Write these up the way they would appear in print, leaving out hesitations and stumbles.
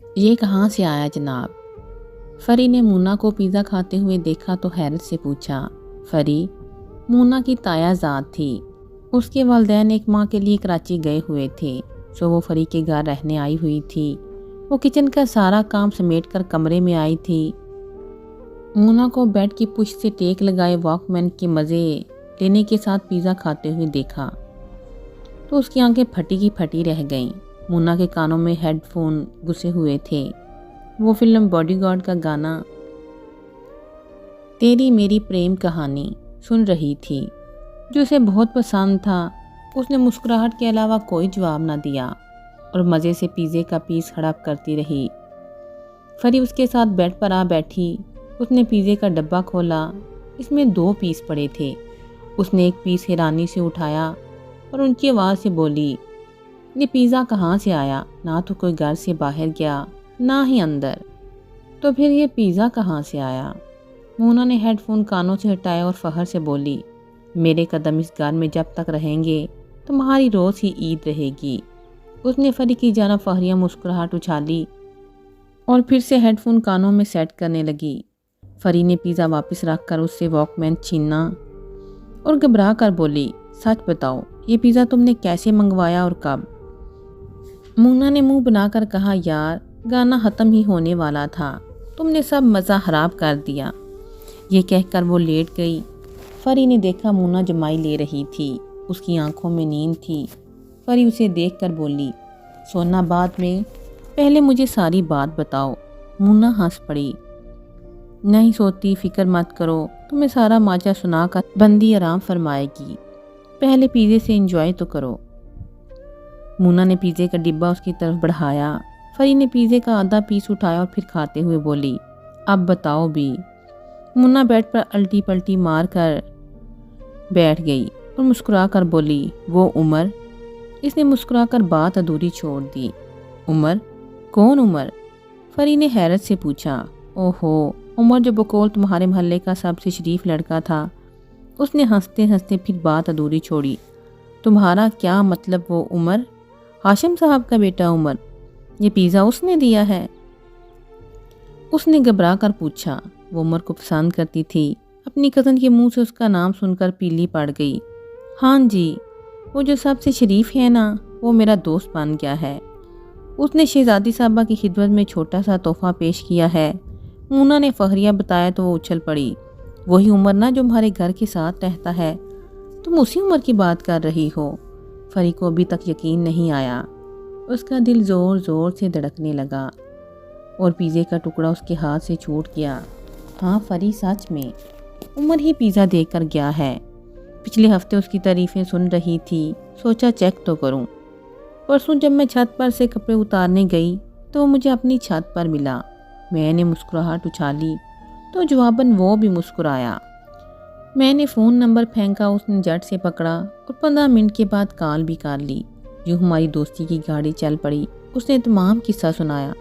یہ کہاں سے آیا جناب؟ فری نے مونا کو پیزا کھاتے ہوئے دیکھا تو حیرت سے پوچھا۔ فری مونا کی تایا ذات تھی۔ اس کے والدین ایک ماہ کے لیے کراچی گئے ہوئے تھے، سو وہ فری کے گھر رہنے آئی ہوئی تھی۔ وہ کچن کا سارا کام سمیٹ کر کمرے میں آئی تھی۔ مونا کو بیڈ کی پشت سے ٹیک لگائے واک مین کے مزے لینے کے ساتھ پیزا کھاتے ہوئے دیکھا تو اس کی آنکھیں پھٹی کی پھٹی رہ گئیں۔ مونا کے کانوں میں ہیڈ فون گھسے ہوئے تھے۔ وہ فلم باڈی گارڈ کا گانا تیری میری پریم کہانی سن رہی تھی، جو اسے بہت پسند تھا۔ اس نے مسکراہٹ کے علاوہ کوئی جواب نہ دیا اور مزے سے پیزے کا پیس ہڑپ کرتی رہی۔ فری اس کے ساتھ بیڈ پر آ بیٹھی۔ اس نے پیزے کا ڈبہ کھولا۔ اس میں 2 پیس پڑے تھے۔ اس نے ایک پیس حیرانی سے اٹھایا اور اونچی آواز سے بولی، یہ پیزا کہاں سے آیا؟ نہ تو کوئی گھر سے باہر گیا، نہ ہی اندر، تو پھر یہ پیزا کہاں سے آیا؟ مونا نے ہیڈ فون کانوں سے ہٹایا اور فخر سے بولی، میرے قدم اس گھر میں جب تک رہیں گے تمہاری روز ہی عید رہے گی۔ اس نے فری کی جانب فخریہ مسکراہٹ اچھالی اور پھر سے ہیڈ فون کانوں میں سیٹ کرنے لگی۔ فری نے پیزا واپس رکھ کر اس سے واک مین چھینا اور گھبرا کر بولی، سچ بتاؤ یہ پیزا تم نے کیسے منگوایا اور کب؟ مونا نے منہ بنا کر کہا، یار گانا ختم ہی ہونے والا تھا، تم نے سب مزہ خراب کر دیا۔ یہ کہہ کر وہ لیٹ گئی۔ فری نے دیکھا مونا جمائی لے رہی تھی، اس کی آنکھوں میں نیند تھی۔ فری اسے دیکھ کر بولی، سونا بعد میں، پہلے مجھے ساری بات بتاؤ۔ مونا ہنس پڑی، نہیں سوتی، فکر مت کرو، تمہیں سارا ماجرا سنا کر بندی آرام فرمائے گی، پہلے پیزے سے انجوائے تو کرو۔ مونا نے پیزے کا ڈبہ اس کی طرف بڑھایا۔ فری نے پیزے کا آدھا پیس اٹھایا اور پھر کھاتے ہوئے بولی، اب بتاؤ بھی۔ مونا بیڈ پر الٹی پلٹی مار کر بیٹھ گئی اور مسکرا کر بولی، وہ عمر؟ اس نے مسکرا کر بات ادھوری چھوڑ دی۔ عمر؟ کون عمر؟ فری نے حیرت سے پوچھا۔ اوہو، عمر جو بقول تمہارے محلے کا سب سے شریف لڑکا تھا۔ اس نے ہنستے ہنستے پھر بات ادھوری چھوڑی۔ تمہارا کیا مطلب وہ عمر؟ ہاشم صاحب کا بیٹا عمر؟ یہ پیزا اس نے دیا ہے؟ اس نے گھبرا کر پوچھا۔ وہ عمر کو پسند کرتی تھی۔ اپنی کزن کے منہ سے اس کا نام سن کر پیلی پڑ گئی۔ ہاں جی، وہ جو سب سے شریف ہے نا، وہ میرا دوست بن گیا ہے۔ اس نے شہزادی صاحبہ کی خدمت میں چھوٹا سا تحفہ پیش کیا ہے۔ مونا نے فخریہ بتایا تو وہ اچھل پڑی۔ وہی عمر نا جو ہمارے گھر کے ساتھ رہتا ہے؟ تم اسی عمر کی بات کر رہی ہو؟ فری کو ابھی تک یقین نہیں آیا۔ اس کا دل زور زور سے دھڑکنے لگا اور پیزے کا ٹکڑا اس کے ہاتھ سے چھوٹ گیا۔ ہاں فری، سچ میں عمر ہی پیزا دے کر گیا ہے۔ پچھلے ہفتے اس کی تعریفیں سن رہی تھی، سوچا چیک تو کروں۔ پرسوں جب میں چھت پر سے کپڑے اتارنے گئی تو وہ مجھے اپنی چھت پر ملا۔ میں نے مسکراہٹ اچھالی تو جواباً وہ بھی مسکرایا۔ میں نے فون نمبر پھینکا، اس نے جھٹ سے پکڑا اور 15 منٹ کے بعد کال بھی کر لی۔ یوں ہماری دوستی کی گاڑی چل پڑی۔ اس نے تمام قصہ سنایا۔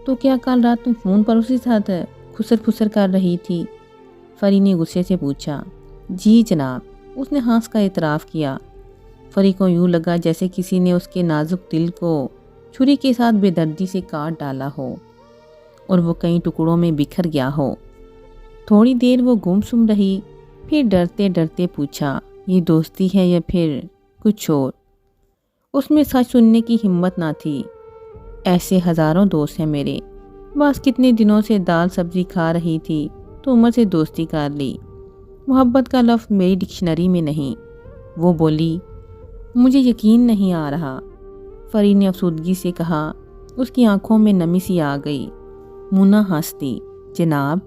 تو کیا کل رات تم فون پر اسی ساتھ خسر پھسر کر رہی تھی؟ فری نے غصے سے پوچھا۔ جی جناب، اس نے ہنس کا اعتراف کیا۔ فری کو یوں لگا جیسے کسی نے اس کے نازک دل کو چھری کے ساتھ بے دردی سے کاٹ ڈالا ہو اور وہ کئی ٹکڑوں میں بکھر گیا ہو۔ تھوڑی دیر وہ گم سم رہی، پھر ڈرتے ڈرتے پوچھا، یہ دوستی ہے یا پھر کچھ اور؟ اس میں سچ سننے کی ہمت نہ تھی۔ ایسے ہزاروں دوست ہیں میرے، بس کتنے دنوں سے دال سبزی کھا رہی تھی تو عمر سے دوستی کر لی۔ محبت کا لفظ میری ڈکشنری میں نہیں۔ وہ بولی، مجھے یقین نہیں آ رہا۔ فری نے افسردگی سے کہا۔ اس کی آنکھوں میں نمی سی آ گئی۔ مونا ہنس دی۔ جناب،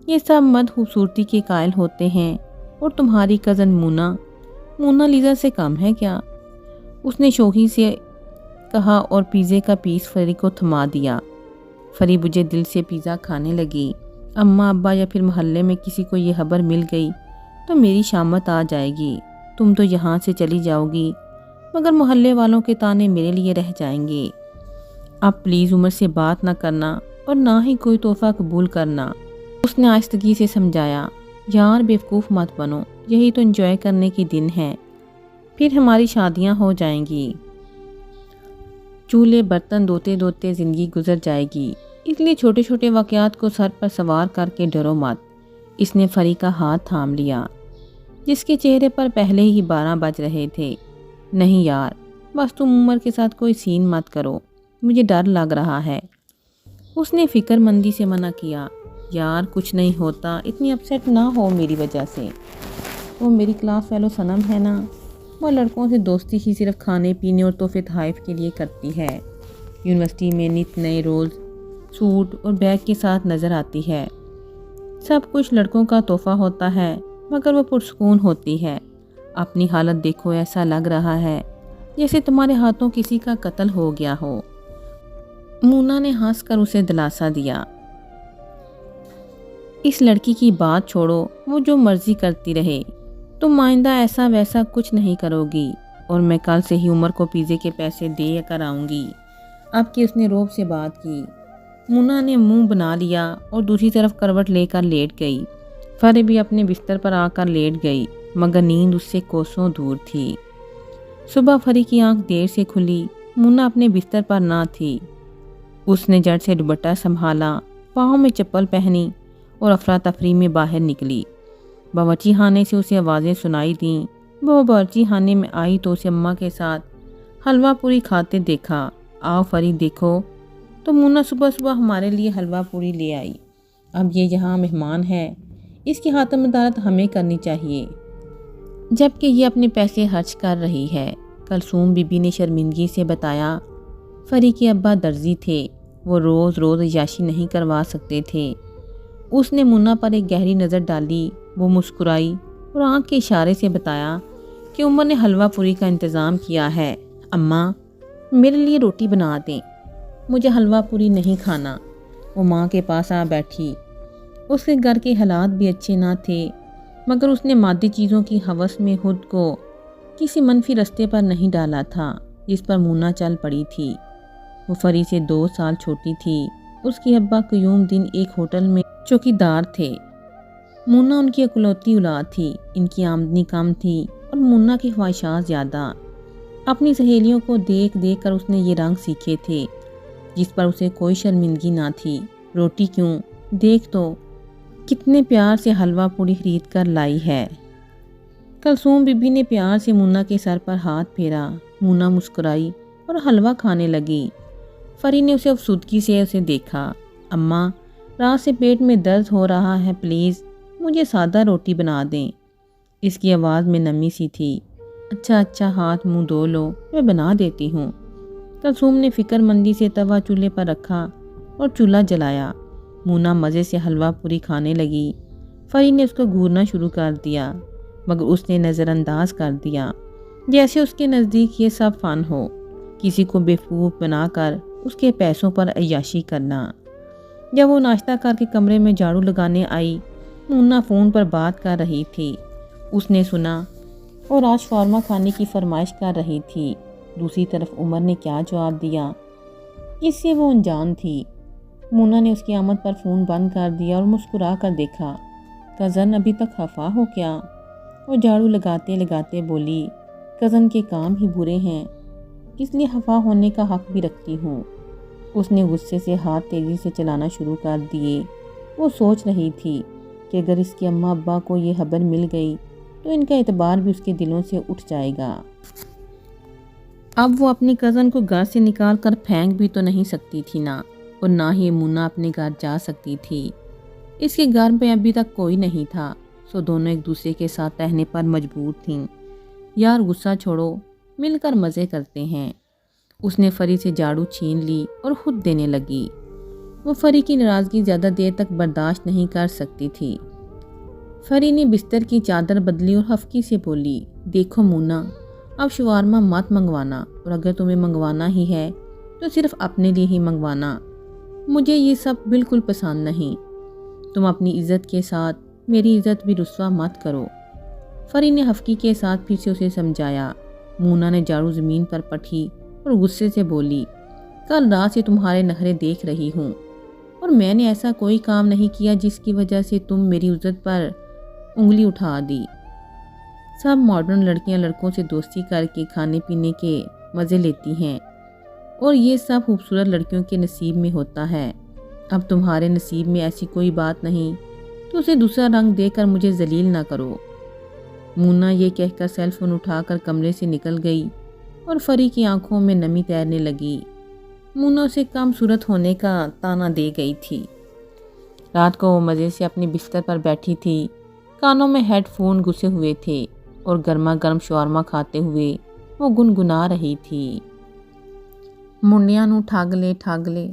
یہ سب مرد خوبصورتی کے قائل ہوتے ہیں اور تمہاری کزن مونا لیزا سے کم ہے کیا؟ اس نے شوخی سے کہا اور پیزے کا پیس فری کو تھما دیا۔ فری بجھے دل سے پیزا کھانے لگی۔ اماں ابا یا پھر محلے میں کسی کو یہ خبر مل گئی تو میری شامت آ جائے گی۔ تم تو یہاں سے چلی جاؤ گی، مگر محلے والوں کے تانے میرے لیے رہ جائیں گے۔ اب پلیز عمر سے بات نہ کرنا اور نہ ہی کوئی تحفہ قبول کرنا۔ اس نے آہستگی سے سمجھایا۔ یار بیوقوف مت بنو، یہی تو انجوائے کرنے کی دن ہے، پھر ہماری شادیاں ہو جائیں گی۔ چولہے برتن دھوتے دھوتے زندگی گزر جائے گی، اس لیے چھوٹے چھوٹے واقعات کو سر پر سوار کر کے ڈرو مت۔ اس نے فری کا ہاتھ تھام لیا جس کے چہرے پر پہلے ہی 12 بج رہے تھے۔ نہیں یار، بس تم عمر کے ساتھ کوئی سین مت کرو، مجھے ڈر لگ رہا ہے۔ اس نے فکر مندی سے منع کیا۔ یار کچھ نہیں ہوتا، اتنی اپسیٹ نہ ہو میری وجہ سے۔ وہ میری کلاس فیلو صنم ہے نا، وہ لڑکوں سے دوستی ہی صرف کھانے پینے اور تحفے تحائف کے لیے کرتی ہے۔ یونیورسٹی میں نت نئے رولز، سوٹ اور بیگ کے ساتھ نظر آتی ہے۔ سب کچھ لڑکوں کا تحفہ ہوتا ہے مگر وہ پرسکون ہوتی ہے۔ اپنی حالت دیکھو، ایسا لگ رہا ہے جیسے تمہارے ہاتھوں کسی کا قتل ہو گیا ہو۔ مونا نے ہنس کر اسے دلاسا دیا۔ اس لڑکی کی بات چھوڑو، وہ جو مرضی کرتی رہے، تم آئندہ ایسا ویسا کچھ نہیں کرو گی، اور میں کل سے ہی عمر کو پیزے کے پیسے دے کر آؤں گی۔ اب کہ اس نے روب سے بات کی، مونا نے منہ بنا لیا اور دوسری طرف کروٹ لے کر لیٹ گئی۔ فری بھی اپنے بستر پر آ کر لیٹ گئی مگر نیند اس سے کوسوں دور تھی۔ صبح فری کی آنکھ دیر سے کھلی۔ مونا اپنے بستر پر نہ تھی۔ اس نے جڑ سے دوپٹہ سنبھالا، پاؤں میں چپل پہنی اور افراتفری میں باہر نکلی۔ باورچی خانے سے اسے آوازیں سنائی دیں۔ وہ باورچی خانے میں آئی تو اسے اماں کے ساتھ حلوہ پوری کھاتے دیکھا۔ آؤ فری دیکھو، تو مونا صبح صبح ہمارے لیے حلوہ پوری لے آئی۔ اب یہ یہاں مہمان ہے، اس کی خاطردارت ہمیں کرنی چاہیے جبکہ یہ اپنے پیسے خرچ کر رہی ہے۔ کلثوم بی بی نے شرمندگی سے بتایا۔ فری کے ابا درزی تھے، وہ روز روز عیاشی نہیں کروا سکتے تھے۔ اس نے مونا پر ایک گہری نظر ڈالی۔ وہ مسکرائی اور آنکھ کے اشارے سے بتایا کہ عمر نے حلوہ پوری کا انتظام کیا ہے۔ اماں میرے لیے روٹی بنا دیں، مجھے حلوہ پوری نہیں کھانا۔ وہ ماں کے پاس آ بیٹھی۔ اس کے گھر کے حالات بھی اچھے نہ تھے مگر اس نے مادی چیزوں کی ہوس میں خود کو کسی منفی رستے پر نہیں ڈالا تھا جس پر مونا چل پڑی تھی۔ وہ فری سے 2 سال چھوٹی تھی۔ اس کے ابا قیوم دن ایک ہوٹل میں چوکیدار تھے۔ مونا ان کی اکلوتی اولاد تھی۔ ان کی آمدنی کم تھی اور مونا کی خواہشات زیادہ۔ اپنی سہیلیوں کو دیکھ دیکھ کر اس نے یہ رنگ سیکھے تھے جس پر اسے کوئی شرمندگی نہ تھی۔ روٹی کیوں، دیکھ تو کتنے پیار سے حلوہ پوری خرید کر لائی ہے۔ کلثوم بی بی نے پیار سے مونا کے سر پر ہاتھ پھیرا۔ مونا مسکرائی اور حلوہ کھانے لگی۔ فری نے اسے افسردگی سے اسے دیکھا۔ اماں رات سے پیٹ میں درد ہو رہا ہے، پلیز مجھے سادہ روٹی بنا دیں۔ اس کی آواز میں نمی سی تھی۔ اچھا ہاتھ منہ دھو لو، میں بنا دیتی ہوں۔ کلثوم نے فکر مندی سے توا چولہے پر رکھا اور چولہا جلایا۔ مونا مزے سے حلوہ پوری کھانے لگی۔ فری نے اس کو گھورنا شروع کر دیا مگر اس نے نظر انداز کر دیا جیسے اس کے نزدیک یہ سب فن ہو، کسی کو بیوقوف بنا کر اس کے پیسوں پر عیاشی کرنا۔ جب وہ ناشتہ کر کے کمرے میں جھاڑو لگانے آئی، مونا فون پر بات کر رہی تھی۔ اس نے سنا اور آج شورما کھانے کی فرمائش کر رہی تھی۔ دوسری طرف عمر نے کیا جواب دیا، اس سے وہ انجان تھی۔ مونا نے اس کی آمد پر فون بند کر دیا اور مسکرا کر دیکھا۔ کزن ابھی تک خفا ہو کیا؟ وہ جھاڑو لگاتے لگاتے بولی، کزن کے کام ہی برے ہیں، اس لیے خفا ہونے کا حق بھی رکھتی ہوں۔ اس نے غصے سے ہاتھ تیزی سے چلانا شروع کر دیے۔ وہ سوچ رہی تھی کہ اگر اس کے اماں ابا کو یہ خبر مل گئی تو ان کا اعتبار بھی اس کے دلوں سے اٹھ جائے گا۔ اب وہ اپنی کزن کو گھر سے نکال کر پھینک بھی تو نہیں سکتی تھی نا، اور نہ ہی مونا اپنے گھر جا سکتی تھی۔ اس کے گھر میں ابھی تک کوئی نہیں تھا، سو دونوں ایک دوسرے کے ساتھ رہنے پر مجبور تھیں۔ یار غصہ چھوڑو، مل کر مزے کرتے ہیں۔ اس نے فری سے جھاڑو چھین لی اور خود دینے لگی۔ وہ فری کی ناراضگی زیادہ دیر تک برداشت نہیں کر سکتی تھی۔ فری نے بستر کی چادر بدلی اور خفگی سے بولی، دیکھو مونا، اب شوارما مت منگوانا، اور اگر تمہیں منگوانا ہی ہے تو صرف اپنے لیے ہی منگوانا، مجھے یہ سب بالکل پسند نہیں۔ تم اپنی عزت کے ساتھ میری عزت بھی رسوا مت کرو۔ فری نے خفگی کے ساتھ پھر سے اسے سمجھایا۔ مونا نے جھاڑو زمین پر پٹھی اور غصے سے بولی، کل رات سے تمہارے نخرے دیکھ رہی ہوں، اور میں نے ایسا کوئی کام نہیں کیا جس کی وجہ سے تم میری عزت پر انگلی اٹھا دی۔ سب ماڈرن لڑکیاں لڑکوں سے دوستی کر کے کھانے پینے کے مزے لیتی ہیں، اور یہ سب خوبصورت لڑکیوں کے نصیب میں ہوتا ہے۔ اب تمہارے نصیب میں ایسی کوئی بات نہیں تو اسے دوسرا رنگ دے کر مجھے ذلیل نہ کرو۔ مونا یہ کہہ کر سیل فون اٹھا کر کمرے سے نکل گئی اور فری کی آنکھوں میں نمی تیرنے لگی۔ مونا اسے کم صورت ہونے کا طعنہ دے گئی تھی۔ رات کو وہ مزے سے اپنی بستر پر بیٹھی تھی، کانوں میں ہیڈ فون گھسے ہوئے تھے اور گرما گرم شورما کھاتے ہوئے وہ گنگنا رہی تھی۔ منڈیاں نو ٹھاگلے ٹھاگلے۔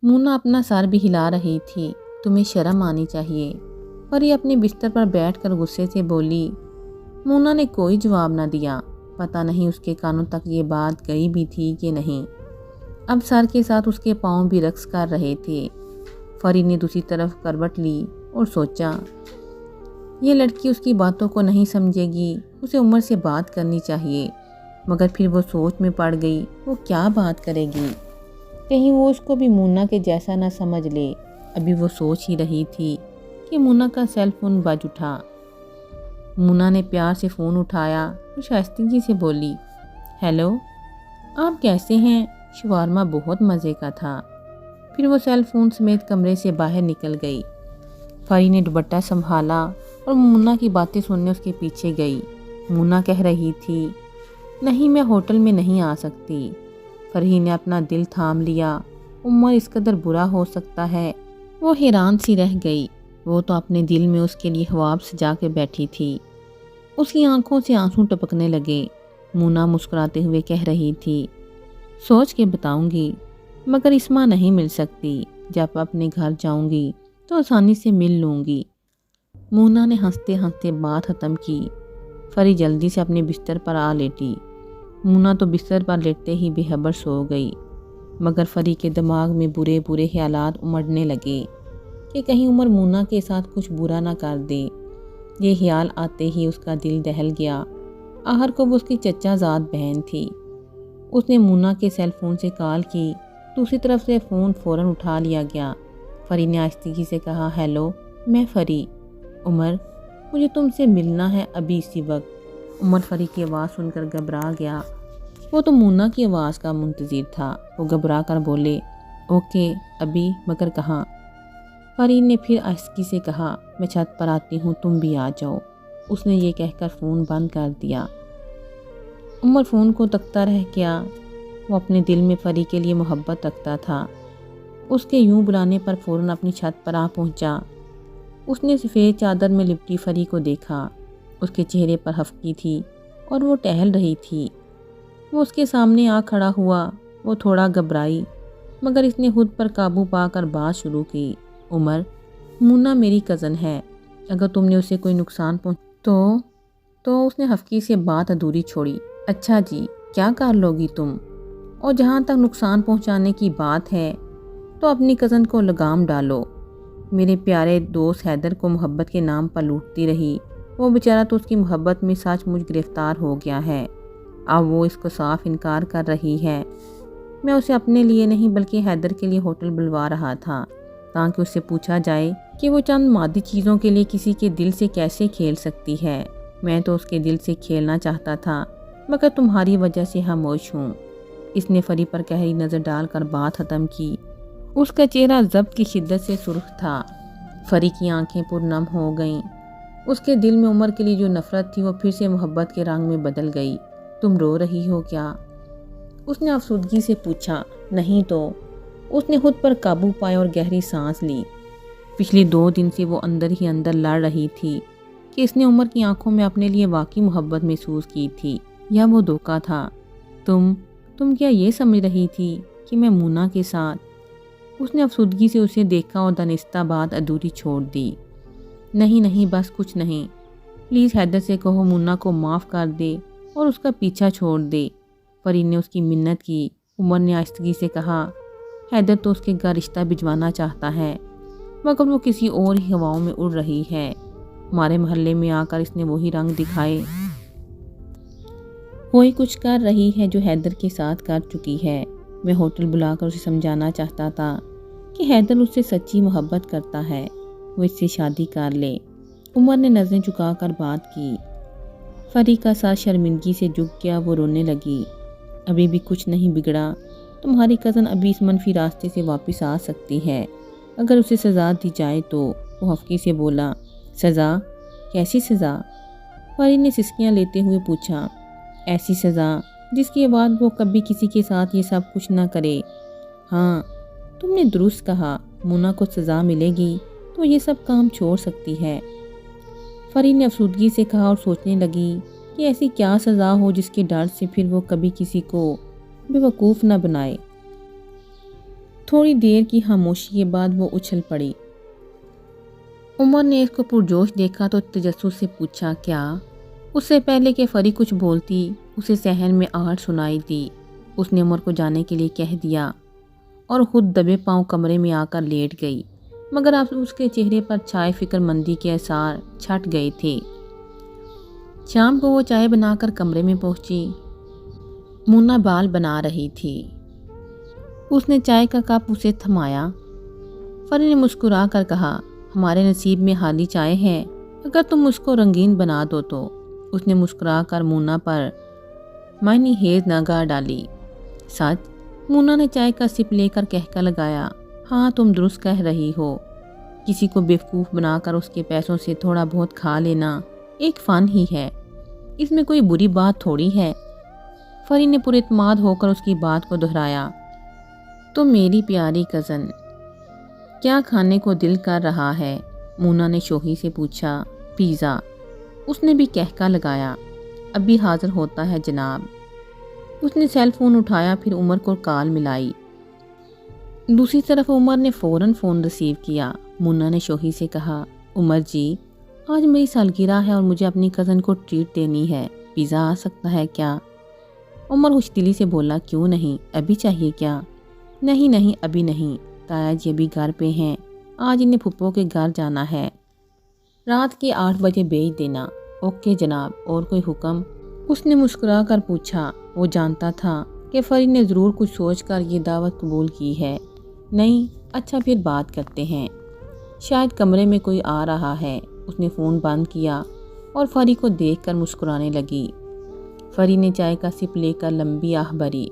مونا اپنا سر بھی ہلا رہی تھی۔ تمہیں شرم آنی چاہیے۔ پری اپنے بستر پر بیٹھ کر غصے سے بولی۔ مونا نے کوئی جواب نہ دیا۔ پتہ نہیں اس کے کانوں تک یہ بات گئی بھی تھی کہ نہیں۔ اب سر کے ساتھ اس کے پاؤں بھی رقص کر رہے تھے۔ فری نے دوسری طرف کروٹ لی اور سوچا، یہ لڑکی اس کی باتوں کو نہیں سمجھے گی، اسے عمر سے بات کرنی چاہیے۔ مگر پھر وہ سوچ میں پڑ گئی، وہ کیا بات کرے گی؟ کہیں وہ اس کو بھی مونا کے جیسا نہ سمجھ لے۔ ابھی وہ سوچ ہی رہی تھی کہ مونا کا سیل فون بج اٹھا۔ مونا نے پیار سے فون اٹھایا اور شائستگی سے بولی، ہیلو، آپ کیسے ہیں؟ شورما بہت مزے کا تھا۔ پھر وہ سیل فون سمیت کمرے سے باہر نکل گئی۔ فری نے دوپٹہ سنبھالا اور مونا کی باتیں سننے اس کے پیچھے گئی۔ مونا کہہ رہی تھی، نہیں میں ہوٹل میں نہیں آ سکتی۔ فری نے اپنا دل تھام لیا۔ عمر اس قدر برا ہو سکتا ہے؟ وہ حیران سی رہ گئی۔ وہ تو اپنے دل میں اس کے لیے خواب سجا کے بیٹھی تھی۔ اس کی آنکھوں سے آنسو ٹپکنے لگے۔ مونا مسکراتے ہوئے کہہ رہی تھی، سوچ کے بتاؤں گی، مگر اسما نہیں مل سکتی۔ جب اپنے گھر جاؤں گی تو آسانی سے مل لوں گی۔ مونا نے ہنستے ہنستے بات ختم کی۔ فری جلدی سے اپنے بستر پر آ لیٹی۔ مونا تو بستر پر لیٹتے ہی بے خبر سو گئی، مگر فری کے دماغ میں برے برے خیالات امڑنے لگے کہ کہیں عمر مونا کے ساتھ کچھ برا نہ کر دے۔ یہ خیال آتے ہی اس کا دل دہل گیا۔ آخر کو وہ اس کی چچا زاد بہن تھی۔ اس نے مونا کے سیل فون سے کال کی۔ دوسری طرف سے فون فوراً اٹھا لیا گیا۔ فری نے آہستگی سے کہا، ہیلو، میں فری۔ عمر، مجھے تم سے ملنا ہے ابھی اسی وقت۔ عمر فری کی آواز سن کر گھبرا گیا۔ وہ تو مونا کی آواز کا منتظر تھا۔ وہ گھبرا کر بولے، اوکے ابھی، مگر کہاں؟ فری نے پھر آہستگی سے کہا، میں چھت پر آتی ہوں، تم بھی آ جاؤ۔ اس نے یہ کہہ کر فون بند کر دیا۔ عمر فون کو تکتا رہ گیا۔ وہ اپنے دل میں فری کے لیے محبت رکھتا تھا۔ اس کے یوں بلانے پر فوراً اپنی چھت پر آ پہنچا۔ اس نے سفید چادر میں لپٹی فری کو دیکھا۔ اس کے چہرے پر ہفکی تھی اور وہ ٹہل رہی تھی۔ وہ اس کے سامنے آ کھڑا ہوا۔ وہ تھوڑا گھبرائی، مگر اس نے خود پر قابو پا کر بات شروع کی، عمر، مونا میری کزن ہے۔ اگر تم نے اسے کوئی نقصان تو اس نے ہفکی سے بات ادھوری چھوڑی۔ اچھا جی، کیا کر لو گی تم؟ اور جہاں تک نقصان پہنچانے کی بات ہے تو اپنی کزن کو لگام ڈالو۔ میرے پیارے دوست حیدر کو محبت کے نام پر لوٹتی رہی۔ وہ بیچارہ تو اس کی محبت میں سچ مچ گرفتار ہو گیا ہے۔ اب وہ اس کو صاف انکار کر رہی ہے۔ میں اسے اپنے لیے نہیں بلکہ حیدر کے لیے ہوٹل بلوا رہا تھا تاکہ اس سے پوچھا جائے کہ وہ چند مادی چیزوں کے لیے کسی کے دل سے کیسے کھیل سکتی ہے۔ میں تو اس کے دل سے کھیلنا چاہتا تھا، مگر تمہاری وجہ سے خاموش ہوں۔ اس نے فری پر گہری نظر ڈال کر بات ختم کی۔ اس کا چہرہ ضبط کی شدت سے سرخ تھا۔ فری کی آنکھیں پرنم ہو گئیں۔ اس کے دل میں عمر کے لیے جو نفرت تھی وہ پھر سے محبت کے رنگ میں بدل گئی۔ تم رو رہی ہو کیا؟ اس نے افسردگی سے پوچھا۔ نہیں تو۔ اس نے خود پر قابو پایا اور گہری سانس لی۔ پچھلی 2 دن سے وہ اندر ہی اندر لڑ رہی تھی کہ اس نے عمر کی آنکھوں میں اپنے لیے واقعی محبت محسوس کی تھی یا وہ دھوکہ تھا۔ تم کیا یہ سمجھ رہی تھی کہ میں مونا کے ساتھ؟ اس نے افسردگی سے اسے دیکھا اور دانستہ بات ادھوری چھوڑ دی۔ نہیں، بس کچھ نہیں۔ پلیز حیدر سے کہو مونا کو معاف کر دے اور اس کا پیچھا چھوڑ دے۔ فری نے اس کی منت کی۔ عمر نے آہستگی سے کہا، حیدر تو اس کے گھر رشتہ بھجوانا چاہتا ہے، مگر وہ کسی اور ہی ہواؤں میں اڑ رہی ہے۔ ہمارے محلے میں آ کر اس نے وہی رنگ دکھائے۔ وہی کچھ کر رہی ہے جو حیدر کے ساتھ کر چکی ہے۔ میں ہوٹل بلا کر اسے سمجھانا چاہتا تھا کہ حیدر اس سے سچی محبت کرتا ہے، وہ اس سے شادی کر لے۔ عمر نے نظریں جھکا کر بات کی۔ فری کا سر شرمندگی سے جھک گیا۔ وہ رونے لگی۔ ابھی بھی کچھ نہیں بگڑا۔ تمہاری کزن ابھی اس منفی راستے سے واپس آ سکتی ہے، اگر اسے سزا دی جائے تو۔ وہ ہفکی سے بولا۔ سزا؟ کیسی سزا؟ فرید نے سسکیاں لیتے ہوئے پوچھا۔ ایسی سزا جس کے بعد وہ کبھی کسی کے ساتھ یہ سب کچھ نہ کرے۔ ہاں، تم نے درست کہا، مونا کو سزا ملے گی تو یہ سب کام چھوڑ سکتی ہے۔ فرید نے افسردگی سے کہا اور سوچنے لگی کہ ایسی کیا سزا ہو جس کے ڈر سے پھر وہ کبھی کسی کو بے وقوف نہ بنائے۔ تھوڑی دیر کی خاموشی کے بعد وہ اچھل پڑی۔ عمر نے اس کو پرجوش دیکھا تو تجسس سے پوچھا، کیا؟ اس سے پہلے کہ فرید کچھ بولتی اسے صحن میں آہٹ سنائی دی۔ اس نے عمر کو جانے کے لیے کہہ دیا اور خود دبے پاؤں کمرے میں آ کر لیٹ گئی، مگر اب اس کے چہرے پر چھائے فکر مندی کے آثار چھٹ گئے تھے۔ شام کو وہ چائے بنا کر کمرے میں پہنچی۔ مونا بال بنا رہی تھی۔ اس نے چائے کا کپ اسے تھمایا۔ فرید نے مسکرا کر کہا، ہمارے نصیب میں خالی چائے ہے، اگر تم اس کو رنگین بنا دو تو۔ اس نے مسکرا کر مونا پر معنی خیز نگاہ ڈالی۔ سچ؟ مونا نے چائے کا سپ لے کر کہکا لگایا۔ ہاں، تم درست کہہ رہی ہو، کسی کو بیوقوف بنا کر اس کے پیسوں سے تھوڑا بہت کھا لینا ایک فن ہی ہے، اس میں کوئی بری بات تھوڑی ہے۔ فرید نے پر اعتماد ہو کر اس کی بات کو دہرایا۔ تو میری پیاری کزن، کیا کھانے کو دل کر رہا ہے؟ مونا نے شوخی سے پوچھا۔ پیزا۔ اس نے بھی کہکا لگایا۔ ابھی حاضر ہوتا ہے جناب۔ اس نے سیل فون اٹھایا، پھر عمر کو کال ملائی۔ دوسری طرف عمر نے فوراً فون ریسیو کیا۔ مونا نے شوخی سے کہا، عمر جی، آج میری سالگرہ ہے اور مجھے اپنی کزن کو ٹریٹ دینی ہے، پیزا آ سکتا ہے کیا؟ عمر خوش دلی سے بولا، کیوں نہیں، ابھی چاہیے کیا؟ نہیں ابھی نہیں، تایا جی ابھی گھر پہ ہیں، آج انہیں پھپھو کے گھر جانا ہے، رات کے 8 بجے بھیج دینا۔ اوکے جناب، اور کوئی حکم؟ اس نے مسکرا کر پوچھا۔ وہ جانتا تھا کہ فرید نے ضرور کچھ سوچ کر یہ دعوت قبول کی ہے۔ نہیں، اچھا پھر بات کرتے ہیں، شاید کمرے میں کوئی آ رہا ہے۔ اس نے فون بند کیا اور فرید کو دیکھ کر مسکرانے لگی۔ فرید نے چائے کا سپ لے کر لمبی آہ بھری۔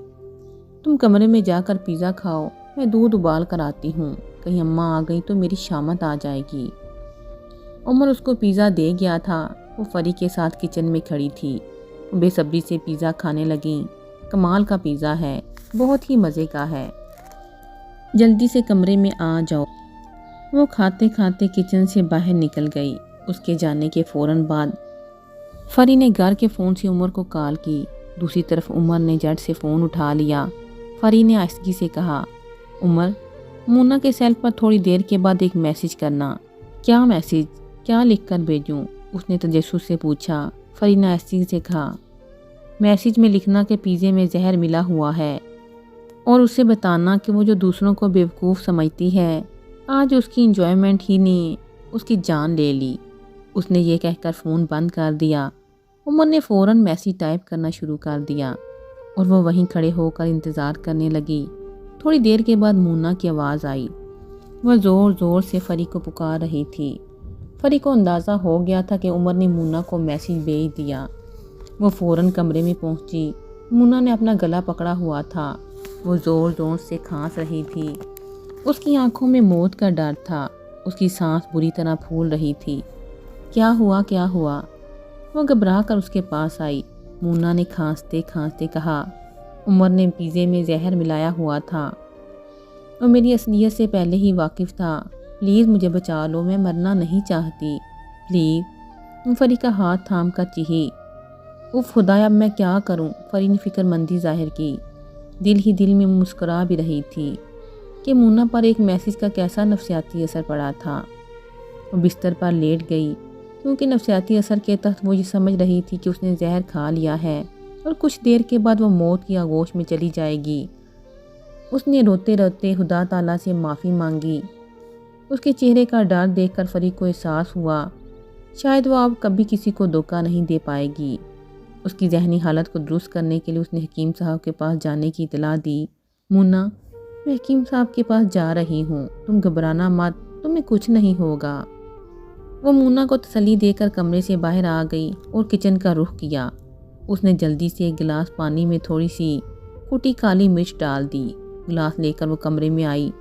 تم کمرے میں جا کر پیزا کھاؤ، میں دودھ ابال کر آتی ہوں، کہیں اماں آ گئی تو میری شامت آ جائے گی۔ عمر اس کو پیزا دے گیا تھا۔ وہ فرید کے ساتھ کچن میں کھڑی تھی، بے صبری سے پیزا کھانے لگیں۔ کمال کا پیزا ہے، بہت ہی مزے کا ہے، جلدی سے کمرے میں آ جاؤ۔ وہ کھاتے کھاتے کچن سے باہر نکل گئی۔ اس کے جانے کے فوراً بعد فرید نے گھر کے فون سے عمر کو کال کی۔ دوسری طرف عمر نے جھٹ سے فون اٹھا لیا۔ فرید نے آہستگی سے کہا، عمر، مونا کے سیل پر تھوڑی دیر کے بعد ایک میسج کرنا۔ کیا میسج؟ کیا لکھ کر بھیجوں؟ اس نے تجسس سے پوچھا۔ فرید نے آہستگی سے کہا، میسج میں لکھنا کہ پیزے میں زہر ملا ہوا ہے اور اسے بتانا کہ وہ جو دوسروں کو بیوقوف سمجھتی ہے، آج اس کی انجوائمنٹ ہی نے اس کی جان لے لی۔ اس نے یہ کہہ کر فون بند کر دیا۔ عمر نے فوراً میسج ٹائپ کرنا شروع کر دیا اور وہ وہیں کھڑے ہو کر انتظار کرنے لگی۔ تھوڑی دیر کے بعد مونا کی آواز آئی۔ وہ زور زور سے فرید کو پکار رہی تھی۔ فرید کو اندازہ ہو گیا تھا کہ عمر نے مونا کو میسج بھیج دیا۔ وہ فوراً کمرے میں پہنچی۔ مونا نے اپنا گلا پکڑا ہوا تھا۔ وہ زور زور سے کھانس رہی تھی۔ اس کی آنکھوں میں موت کا ڈر تھا۔ اس کی سانس بری طرح پھول رہی تھی۔ کیا ہوا؟ کیا ہوا؟ وہ گھبرا کر اس کے پاس آئی۔ مونا نے کھانستے کھانستے کہا، عمر نے پیزے میں زہر ملایا ہوا تھا، وہ میری اصلیت سے پہلے ہی واقف تھا، پلیز مجھے بچا لو، میں مرنا نہیں چاہتی، پلیز۔ فرید کا ہاتھ تھام کر چیخی، اف خدایا، اب میں کیا کروں؟ فرید نے فکر مندی ظاہر کی۔ دل ہی دل میں مسکرا بھی رہی تھی کہ مونا پر ایک میسج کا کیسا نفسیاتی اثر پڑا تھا۔ وہ بستر پر لیٹ گئی کیونکہ نفسیاتی اثر کے تحت وہ یہ سمجھ رہی تھی کہ اس نے زہر کھا لیا ہے اور کچھ دیر کے بعد وہ موت کی آغوش میں چلی جائے گی۔ اس نے روتے روتے خدا تعالیٰ سے معافی مانگی۔ اس کے چہرے کا ڈر دیکھ کر فرید کو احساس ہوا شاید وہ اب کبھی کسی کو دھوکہ نہیں دے پائے گی۔ اس کی ذہنی حالت کو درست کرنے کے لیے اس نے حکیم صاحب کے پاس جانے کی اطلاع دی۔ مونا، میں حکیم صاحب کے پاس جا رہی ہوں، تم گھبرانا مت، تمہیں کچھ نہیں ہوگا۔ وہ مونا کو تسلی دے کر کمرے سے باہر آ گئی اور کچن کا رخ کیا۔ اس نے جلدی سے ایک گلاس پانی میں تھوڑی سی کٹی کالی مرچ ڈال دی گلاس لے کر وہ کمرے میں آئی۔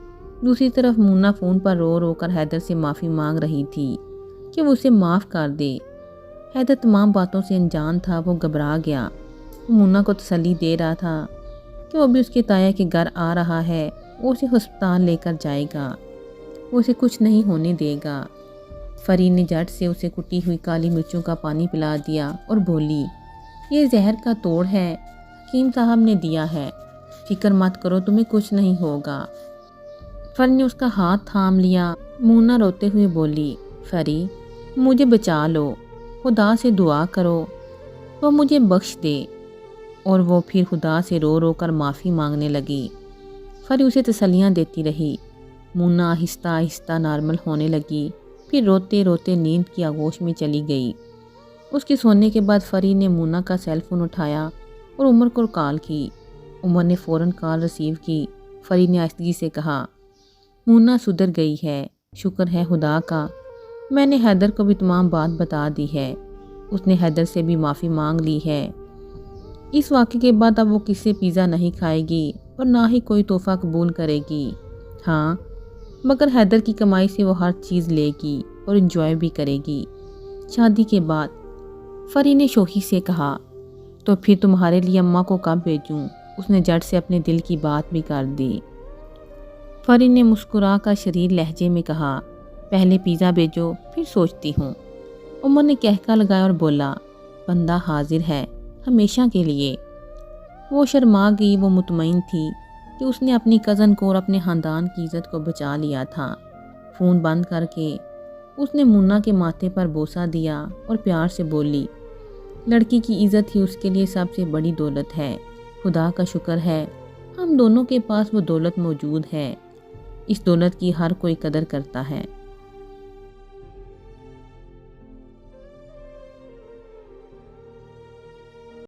دوسری طرف مونا فون پر رو رو کر حیدر سے معافی مانگ رہی تھی کہ وہ اسے معاف کر دے۔ حیدر تمام باتوں سے انجان تھا، وہ گھبرا گیا۔ وہ مونا کو تسلی دے رہا تھا کہ وہ بھی اس کے تایا کے گھر آ رہا ہے، وہ اسے ہسپتال لے کر جائے گا، وہ اسے کچھ نہیں ہونے دے گا۔ فرید نے جھٹ سے اسے کٹی ہوئی کالی مرچوں کا پانی پلا دیا اور بولی، یہ زہر کا توڑ ہے، حکیم صاحب نے دیا ہے، فکر مت کرو، تمہیں کچھ نہیں ہوگا۔ فرید نے اس کا ہاتھ تھام لیا۔ مونا روتے ہوئے بولی، فرید مجھے بچا لو، خدا سے دعا کرو وہ مجھے بخش دے۔ اور وہ پھر خدا سے رو رو کر معافی مانگنے لگی۔ فرید اسے تسلیاں دیتی رہی۔ مونا آہستہ آہستہ نارمل ہونے لگی، پھر روتے روتے نیند کی آغوش میں چلی گئی۔ اس کے سونے کے بعد فرید نے مونا کا سیل فون اٹھایا اور عمر کو کال کی۔ عمر نے فوراً کال ریسیو کی۔ فرید نے آہستگی سے کہا، مونا سدھر گئی ہے، شکر ہے خدا کا، میں نے حیدر کو بھی تمام بات بتا دی ہے، اس نے حیدر سے بھی معافی مانگ لی ہے۔ اس واقعے کے بعد اب وہ کسی سے پیزا نہیں کھائے گی اور نہ ہی کوئی تحفہ قبول کرے گی۔ ہاں، مگر حیدر کی کمائی سے وہ ہر چیز لے گی اور انجوائے بھی کرے گی۔ شادی کے بعد فرید نے شوخی سے کہا، تو پھر تمہارے لیے اماں کو کب بھیجوں؟ اس نے جھٹ سے اپنے دل کی بات بھی کر دی۔ فرید نے مسکرا کر شریر لہجے میں کہا، پہلے پیزا بھیجو پھر سوچتی ہوں۔ عمر نے کہکا لگایا اور بولا، بندہ حاضر ہے ہمیشہ کے لیے۔ وہ شرما گئی۔ وہ مطمئن تھی کہ اس نے اپنی کزن کو اور اپنے خاندان کی عزت کو بچا لیا تھا۔ فون بند کر کے اس نے مونا کے ماتھے پر بوسہ دیا اور پیار سے بولی، لڑکی کی عزت ہی اس کے لیے سب سے بڑی دولت ہے، خدا کا شکر ہے ہم دونوں کے پاس وہ دولت موجود ہے، اس دولت کی ہر کوئی قدر کرتا ہے۔